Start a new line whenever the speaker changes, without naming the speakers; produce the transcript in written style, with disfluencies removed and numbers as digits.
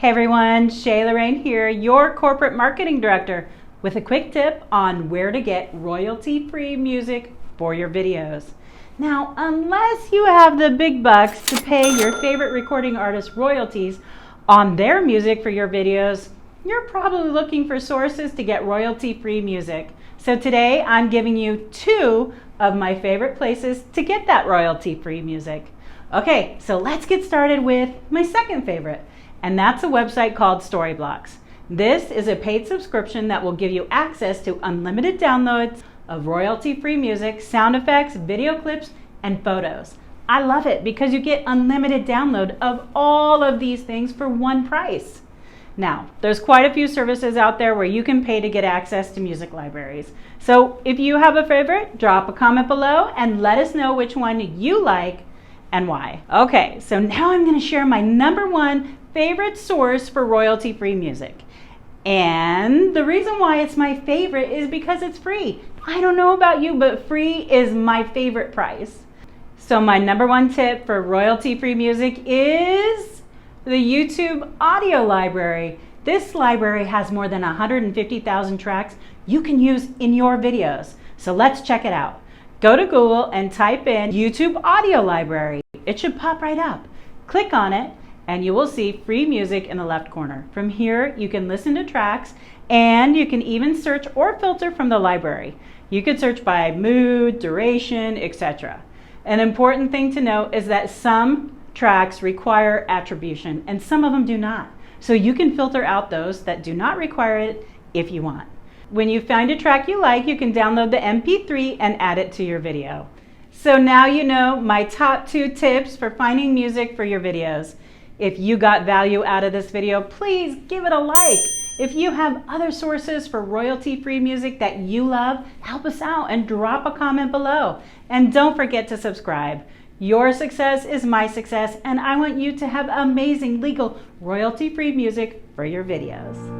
Hey everyone, Chey Loraine here, your corporate marketing director, with a quick tip on where to get royalty-free music for your videos. Now, unless you have the big bucks to pay your favorite recording artist royalties on their music for your videos, you're probably looking for sources to get royalty-free music. So today I'm giving you 2 of my favorite places to get that royalty-free music. Okay, so let's get started with my second favorite, and that's a website called Storyblocks. This is a paid subscription that will give you access to unlimited downloads of royalty-free music, sound effects, video clips, and photos. I love it because you get unlimited download of all of these things for one price. Now, there's quite a few services out there where you can pay to get access to music libraries. So if you have a favorite, drop a comment below and let us know which one you like and why. Okay, so now I'm going to share my #1 favorite source for royalty-free music. And the reason why it's my favorite is because it's free. I don't know about you, but free is my favorite price. So my #1 tip for royalty-free music is the YouTube audio library. This library has more than 150,000 tracks you can use in your videos. So let's check it out. Go to Google and type in YouTube audio library. It should pop right up. Click on it and you will see free music in the left corner. From here, you can listen to tracks and you can even search or filter from the library. You could search by mood, duration, etc. An important thing to note is that some tracks require attribution and some of them do not. So you can filter out those that do not require it if you want. When you find a track you like, you can download the MP3 and add it to your video. So now you know my top 2 tips for finding music for your videos. If you got value out of this video, please give it a like. If you have other sources for royalty-free music that you love, help us out and drop a comment below. And don't forget to subscribe. Your success is my success, and I want you to have amazing, legal, royalty-free music for your videos.